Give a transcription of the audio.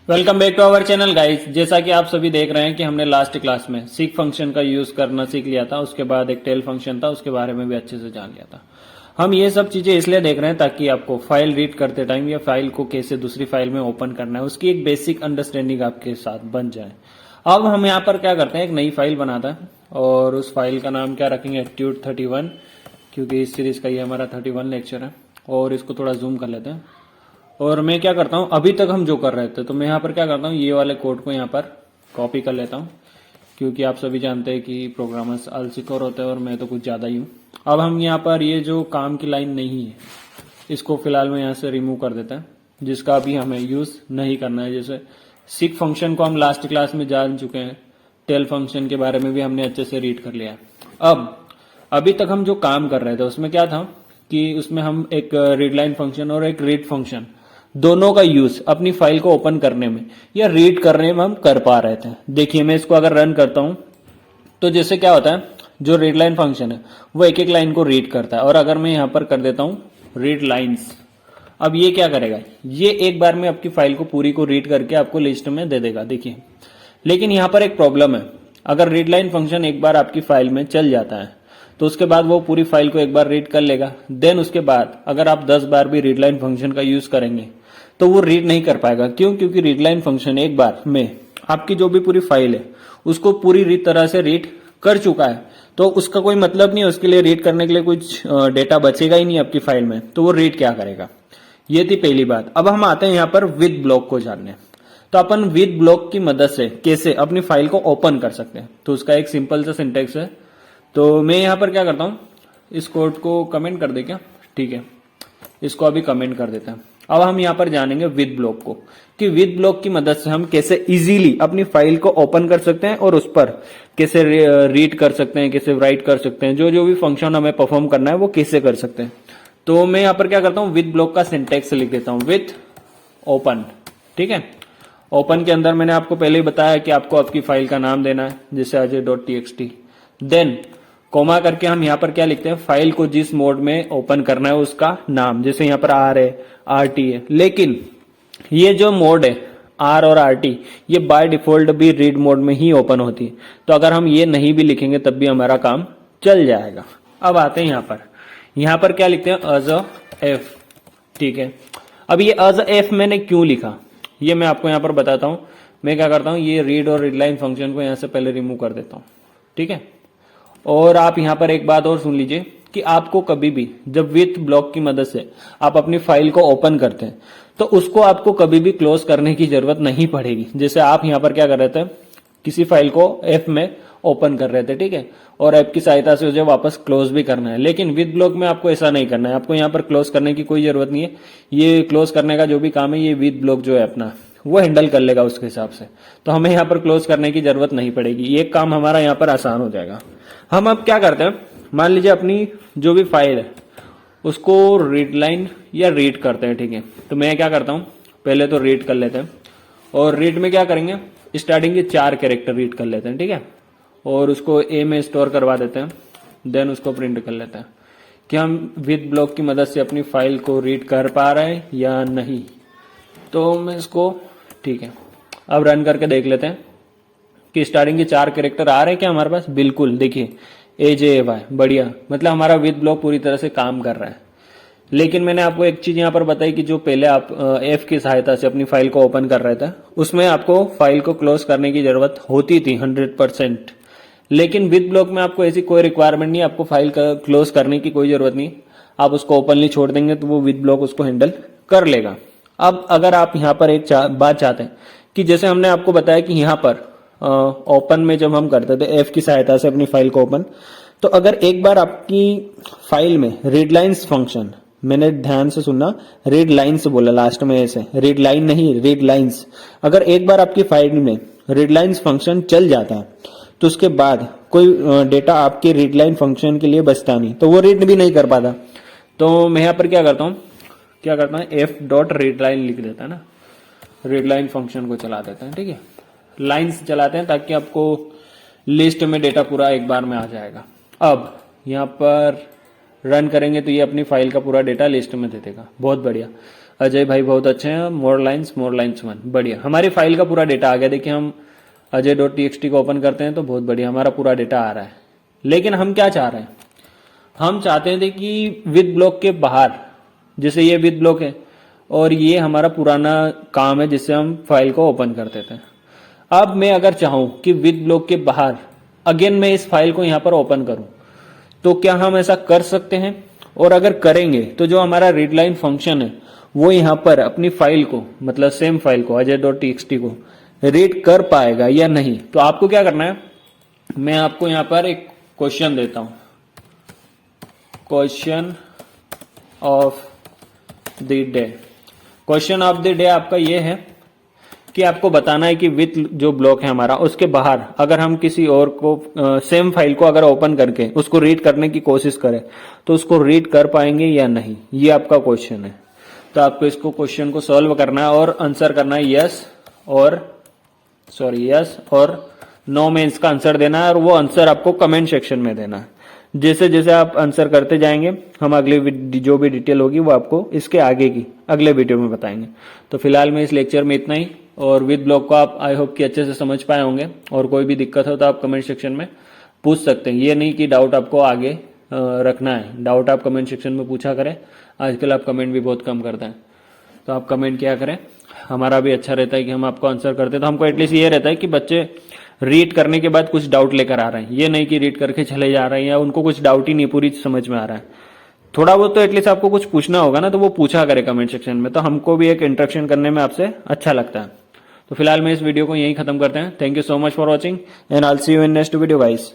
Welcome back to our channel guys. जैसा कि आप सभी देख रहे हैं कि हमने लास्ट क्लास में सीक फंक्शन का यूज करना सीख लिया था। उसके बाद एक टेल फंक्शन था, उसके बारे में भी अच्छे से जान लिया था। हम ये सब चीजें इसलिए देख रहे हैं ताकि आपको फाइल रीड करते टाइम या फाइल को कैसे दूसरी फाइल में ओपन करना है उसकी एक बेसिक अंडरस्टैंडिंग आपके साथ बन जाए। अब हम यहाँ पर क्या करते हैं, एक नई फाइल बनाता है और उस फाइल का नाम क्या रखेंगे, एटीट्यूड 31, क्योंकि इस सीरीज का ये हमारा 31 लेक्चर है। और इसको थोड़ा जूम कर लेते हैं। और मैं क्या करता हूँ, अभी तक हम जो कर रहे थे तो मैं यहाँ पर क्या करता हूँ, ये वाले कोड को यहाँ पर कॉपी कर लेता हूँ, क्योंकि आप सभी जानते हैं कि प्रोग्रामर्स आलसीखोर होते हैं और मैं तो कुछ ज़्यादा ही हूँ। अब हम यहाँ पर ये जो काम की लाइन नहीं है इसको फिलहाल मैं यहाँ से रिमूव कर देता है, जिसका अभी हमें यूज़ नहीं करना है। जैसे सीक फंक्शन को हम लास्ट क्लास में जान चुके हैं, टेल फंक्शन के बारे में भी हमने अच्छे से रीड कर लिया है। अब अभी तक हम जो काम कर रहे थे उसमें क्या था कि उसमें हम एक रीड लाइन फंक्शन और एक रीड फंक्शन दोनों का यूज अपनी फाइल को ओपन करने में या रीड करने में हम कर पा रहे थे। देखिए मैं इसको अगर रन करता हूं तो जैसे क्या होता है, जो रीड लाइन फंक्शन है वो एक एक लाइन को रीड करता है। और अगर मैं यहां पर कर देता हूं रीड लाइंस, अब ये क्या करेगा, ये एक बार में आपकी फाइल को पूरी को रीड करके आपको लिस्ट में दे देगा। देखिए, लेकिन यहां पर एक प्रॉब्लम है, अगर रीड लाइन फंक्शन एक बार आपकी फाइल में चल जाता है तो उसके बाद वो पूरी फाइल को एक बार रीड कर लेगा। देन उसके बाद अगर आप 10 बार भी रीड लाइन फंक्शन का यूज करेंगे तो वो रीड नहीं कर पाएगा। क्यों? क्योंकि रीड लाइन फंक्शन एक बार में आपकी जो भी पूरी फाइल है उसको पूरी तरह से रीड कर चुका है, तो उसका कोई मतलब नहीं है, उसके लिए रीड करने के लिए कुछ डेटा बचेगा ही नहीं आपकी फाइल में, तो वो रीड क्या करेगा। ये थी पहली बात। अब हम आते हैं यहाँ पर विद ब्लॉक को जानने। तो अपन विद ब्लॉक की मदद से कैसे अपनी फाइल को ओपन कर सकते हैं, तो उसका एक सिंपल सा सिंटेक्स है। तो मैं यहाँ पर क्या करता हूँ, इस कोड को कमेंट कर दे क्या, ठीक है, इसको अभी कमेंट कर देते हैं। अब हम यहाँ पर जानेंगे विद ब्लॉक को, कि विद ब्लॉक की मदद से हम कैसे इजीली अपनी फाइल को ओपन कर सकते हैं और उस पर कैसे रीड कर सकते हैं, कैसे राइट कर सकते हैं, जो जो भी फंक्शन हमें परफॉर्म करना है वो कैसे कर सकते हैं। तो मैं यहाँ पर क्या करता हूँ, विद ब्लॉक का सिंटेक्स लिख देता हूँ, विथ ओपन। ठीक है, ओपन के अंदर मैंने आपको पहले ही बताया कि आपको आपकी फाइल का नाम देना है, जैसे ajay.txt, देन कोमा करके हम यहाँ पर क्या लिखते हैं, फाइल को जिस मोड में ओपन करना है उसका नाम, जैसे यहाँ पर आर है, आरटी है। लेकिन ये जो मोड है आर और आरटी, ये बाय डिफॉल्ट भी रीड मोड में ही ओपन होती है, तो अगर हम ये नहीं भी लिखेंगे तब भी हमारा काम चल जाएगा। अब आते हैं यहाँ पर क्या लिखते हैं, एज अ एफ। ठीक है, अब ये एज अ एफ मैंने क्यों लिखा ये मैं आपको यहाँ पर बताता हूँ। मैं क्या करता हूँ, ये रीड और रीड लाइन फंक्शन को यहाँ से पहले रिमूव कर देता हूँ। ठीक है, और आप यहां पर एक बात और सुन लीजिए कि आपको कभी भी जब विथ ब्लॉक की मदद से आप अपनी फाइल को ओपन करते हैं तो उसको आपको कभी भी क्लोज करने की जरूरत नहीं पड़ेगी। जैसे आप यहां पर क्या कर रहे थे, किसी फाइल को एफ में ओपन कर रहे थे, ठीक है, और ऐप की सहायता से उसे वापस क्लोज भी करना है। लेकिन विद ब्लॉक में आपको ऐसा नहीं करना है, आपको यहाँ पर क्लोज करने की कोई जरूरत नहीं है। ये क्लोज करने का जो भी काम है ये विद ब्लॉक जो है अपना वो हैंडल कर लेगा उसके हिसाब से, तो हमें यहाँ पर क्लोज करने की जरूरत नहीं पड़ेगी। ये काम हमारा यहाँ पर आसान हो जाएगा। हम अब क्या करते हैं, मान लीजिए अपनी जो भी फाइल है उसको रीड लाइन या रीड करते हैं। ठीक है, तो मैं क्या करता हूँ, पहले तो रीड कर लेते हैं, और रीड में क्या करेंगे, स्टार्टिंग के 4 कैरेक्टर रीड कर लेते हैं। ठीक है, और उसको ए में स्टोर करवा देते हैं, देन उसको प्रिंट कर लेते हैं कि हम विद ब्लॉक की मदद से अपनी फाइल को रीड कर पा रहे हैं या नहीं। तो मैं इसको, ठीक है, अब रन करके देख लेते हैं कि स्टार्टिंग के 4 कैरेक्टर आ रहे हैं क्या हमारे पास। बिल्कुल, देखिए AJAY, बढ़िया, मतलब हमारा विद ब्लॉक पूरी तरह से काम कर रहा है। लेकिन मैंने आपको एक चीज यहाँ पर बताई कि जो पहले आप एफ की सहायता से अपनी फाइल को ओपन कर रहे थे उसमें आपको फाइल को क्लोज करने की जरूरत होती थी 100%। लेकिन विद ब्लॉक में आपको ऐसी कोई रिक्वायरमेंट नहीं, आपको फाइल का क्लोज करने की कोई जरूरत नहीं। आप उसको ओपनली छोड़ देंगे तो वो विद ब्लॉक उसको हैंडल कर लेगा। अब अगर आप यहाँ पर एक बात चाहते हैं कि जैसे हमने आपको बताया कि यहाँ पर ओपन में जब हम करते थे एफ की सहायता से अपनी फाइल को ओपन, तो अगर एक बार आपकी फाइल में रीड लाइंस फंक्शन, मैंने ध्यान से सुनना, रीड लाइंस बोला लास्ट में, ऐसे रीड लाइन नहीं, रीड लाइंस। अगर एक बार आपकी फाइल में रीड लाइंस फंक्शन चल जाता है तो उसके बाद कोई डेटा आपके रीड लाइन फंक्शन के लिए बचता नहीं, तो वो रीड भी नहीं कर पाता। तो मैं यहाँ पर क्या करता हूँ, एफ डॉट रीड लाइन लिख देता है ना, रीड लाइन फंक्शन को चला देते हैं। ठीक है, लाइंस चलाते हैं ताकि आपको लिस्ट में डेटा पूरा एक बार में आ जाएगा। अब यहाँ पर रन करेंगे तो ये अपनी फाइल का पूरा डेटा लिस्ट में दे देगा। बहुत बढ़िया। अजय भाई बहुत अच्छे हैं, मोर लाइन्स 1, बढ़िया। हमारी फाइल का पूरा डेटा आ गया। देखिए हम अजय.txt को ओपन करते हैं तो बहुत बढ़िया हमारा पूरा डेटा आ रहा है। लेकिन हम क्या चाह रहे हैं, हम चाहते थे कि विद ब्लॉक के बाहर, जैसे ये विद ब्लॉक है और ये हमारा पुराना काम है जिससे हम फाइल को ओपन करते थे। अब मैं अगर चाहूं कि विद ब्लॉक के बाहर अगेन मैं इस फाइल को यहां पर ओपन करूं, तो क्या हम ऐसा कर सकते हैं? और अगर करेंगे तो जो हमारा रीडलाइन फंक्शन है वो यहां पर अपनी फाइल को, मतलब सेम फाइल को अजय.txt को रीड कर पाएगा या नहीं? तो आपको क्या करना है, मैं आपको यहां पर एक क्वेश्चन देता हूं। Question of the day. Question of the day आपका ये है कि आपको बताना है कि विथ जो ब्लॉक है हमारा उसके बाहर अगर हम किसी और को सेम फाइल को अगर ओपन करके उसको रीड करने की कोशिश करें तो उसको रीड कर पाएंगे या नहीं, ये आपका क्वेश्चन है। तो आपको इसको क्वेश्चन को सॉल्व करना है और आंसर करना है यस और नो में इसका आंसर देना है, और वो आंसर आपको कमेंट सेक्शन में देना है। जैसे जैसे आप आंसर करते जाएंगे हम अगले जो भी डिटेल होगी वो आपको इसके आगे की अगले वीडियो में बताएंगे। तो फिलहाल में इस लेक्चर में इतना ही, और विद ब्लॉक को आप आई होप कि अच्छे से समझ पाए होंगे, और कोई भी दिक्कत हो तो आप कमेंट सेक्शन में पूछ सकते हैं। ये नहीं कि डाउट आपको आगे रखना है, डाउट आप कमेंट सेक्शन में पूछा करें। आजकल आप कमेंट भी बहुत कम करते हैं, तो आप कमेंट किया करें, हमारा भी अच्छा रहता है कि हम आपको आंसर करते हैं। तो हमको एटलीस्ट ये रहता है कि बच्चे रीड करने के बाद कुछ डाउट लेकर आ रहे हैं, ये नहीं कि रीड करके चले जा रहे हैं या उनको कुछ डाउट ही नहीं पूरी समझ में आ रहा है। थोड़ा बहुत तो एटलीस्ट आपको कुछ पूछना होगा ना, तो वो पूछा करे कमेंट सेक्शन में, तो हमको भी एक इंटरेक्शन करने में आपसे अच्छा लगता है। तो फिलहाल मैं इस वीडियो को यहीं खत्म करते हैं। Thank you so much for watching and I will see you in next video guys.